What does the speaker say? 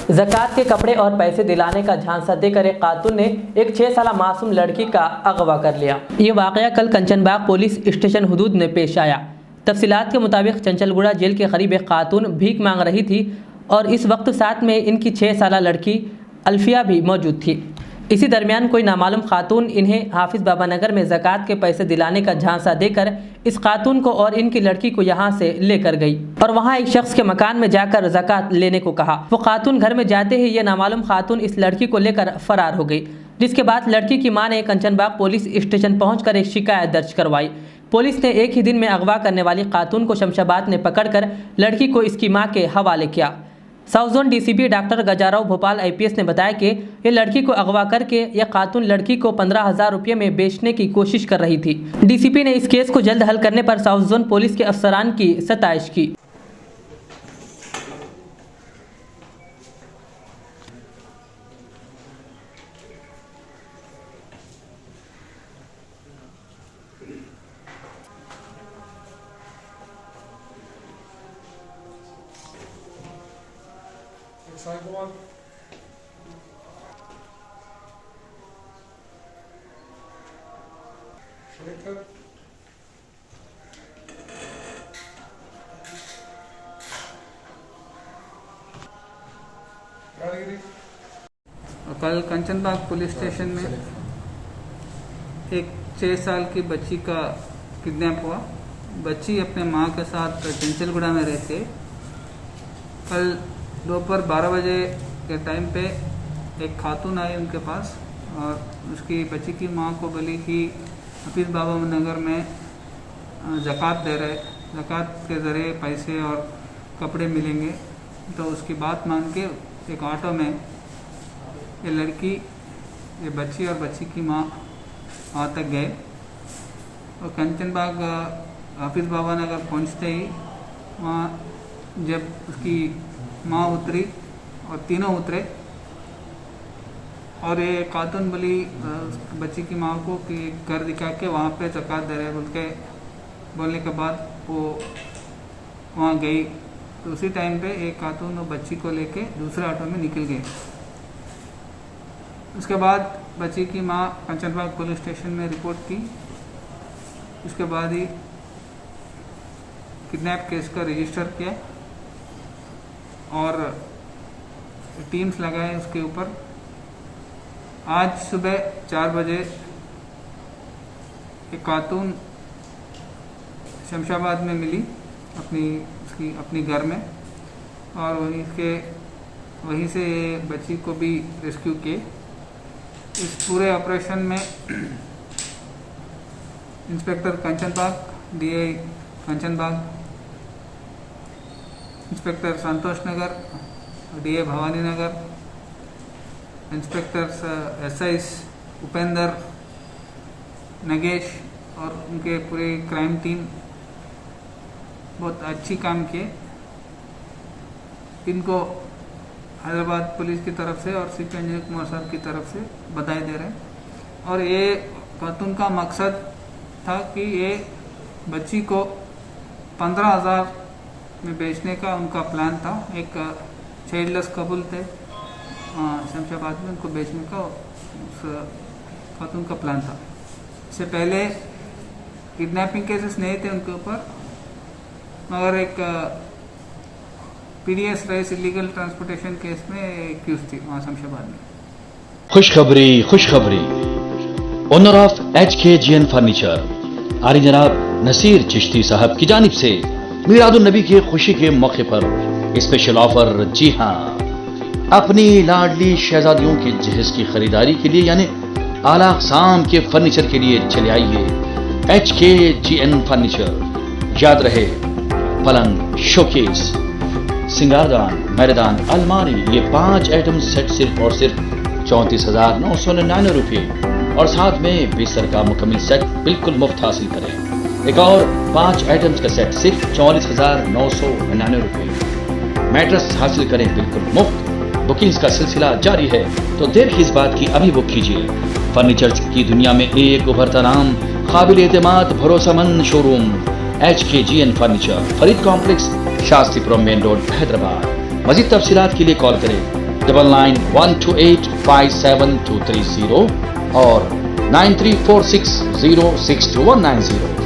ज़कात के कपड़े और पैसे दिलाने का झांसा देकर एक खातून ने एक 6 साल मासूम लड़की का अगवा कर लिया। ये वाक़या कल कंचनबाग पुलिस स्टेशन हुदूद में पेश आया। तफसीलात के मुताबिक चंचलगुड़ा जेल के करीब एक खातून भीख मांग रही थी और इस वक्त साथ में इनकी 6 साल लड़की अल्फिया भी मौजूद थी। इसी दरमियान कोई नामालूम खातून इन्हें हाफिज़ बाबा नगर में ज़कात के पैसे दिलाने का झांसा देकर इस खातून को और इनकी लड़की को यहाँ से लेकर गई और वहाँ एक शख्स के मकान में जाकर ज़कात लेने को कहा। वो खातून घर में जाते ही ये नामालूम खातून इस लड़की को लेकर फरार हो गई, जिसके बाद लड़की की मां ने कंचनबाग पुलिस स्टेशन पहुंचकर एक शिकायत दर्ज करवाई। पुलिस ने एक ही दिन में अगवा करने वाली खातून को शमशाबाद में पकड़कर लड़की को इसकी मां के हवाले किया। South zone DCP doctor Gajarao Bhupal IPS ने बताया कि ये लड़की को अगवा करके यह खातून लड़की को 15,000 रुपये में बेचने की कोशिश कर रही थी। डीसीपी ने इस केस को जल्द हल करने पर साउथ जोन पुलिस के अफसरान की सताइश की। Sidewalk. Shaker. कल कंचनबाग पुलिस स्टेशन में एक 6 साल की बच्ची का किडनैप हुआ। बच्ची अपने माँ के साथ चंचलगुड़ा में रहती है। कल दोपहर 12 बजे के टाइम पे एक खातून आई उनके पास और उसकी बच्ची की माँ को बोली कि हाफिज़ बाबा नगर में ज़कात दे रहे, ज़कात के ज़रिए पैसे और कपड़े मिलेंगे। तो उसकी बात मान के एक ऑटो में ये लड़की, ये बच्ची और बच्ची की माँ वहाँ तक गए और कंचनबाग हाफिज़ बाबा नगर पहुँचते ही वहाँ जब उसकी माँ उतरी और तीनों उतरे और ये खातून बोली बच्ची की माँ को कि घर दिखा के वहाँ पे ज़कात दे रहे बोल के बोलने के बाद वो वहाँ गई। तो उसी टाइम पे एक खातून और बच्ची को लेके दूसरे ऑटो में निकल गए। उसके बाद बच्ची की माँ कंचनबाग पुलिस स्टेशन में रिपोर्ट की। उसके बाद ही किडनैप केस का रजिस्टर किया और टीम्स लगाए उसके ऊपर। आज सुबह 4 बजे एक खातून शमशाबाद में मिली अपनी घर में और वहीं से बच्ची को भी रेस्क्यू किए। इस पूरे ऑपरेशन में inspector Kanchanbagh, DI Kanchanbagh, inspector Santosh Nagar, DA Bhavani Nagar, inspector SIs Upendra, Nagesh और उनके पूरी क्राइम टीम बहुत अच्छी काम किए। इनको हैदराबाद पुलिस की तरफ से और सीपी अंजनी कुमार साहब की तरफ से बधाई दे रहे हैं। और ये खातून का मकसद था कि ये बच्ची को 15,000 में बेचने का उनका प्लान था। एक चाइल्डलेस कपल थे शमशाबाद में, उनको बेचने का उस खातून का प्लान था। इससे पहले किडनैपिंग केसेस नहीं थे उनके ऊपर, मगर एक PDS rice illegal transportation case में एक्यूज थी वहाँ शमशाबाद में। खुशखबरी खुशखबरी, ओनर ऑफ HKGN फर्नीचर आली जनाब नसीर चिश्ती साहब की जानिब से मीलादुन नबी की खुशी के मौके पर स्पेशल ऑफर। जी हाँ, अपनी लाडली शहजादियों के जहेज की खरीदारी के लिए यानी आला अक़साम के फर्नीचर के लिए चले आइए HKGN फर्नीचर। याद रहे, पलंग, शोकेस, सिंगारदान, मैदान, अलमारी, ये 5 आइटम सेट सिर्फ और सिर्फ 34,999 रुपये और साथ में बिस्तर का मुकम्मल सेट बिल्कुल मुफ्त हासिल करें। एक और 5 आइटम्स का सेट सिर्फ 44,999 रुपये। मैट्रेस हासिल करें बिल्कुल मुफ्त। बुकिंग्स का सिलसिला जारी है, तो देर किस बात की, अभी बुक कीजिए। फर्नीचर की दुनिया में एक उभरता नाम, काबिल एतमाद भरोसेमंद showroom HKGN furniture, Farid complex, Shastripuram main road, Hyderabad. मजीद तफसीलात के लिए कॉल करें 9912857230 और 9346062190।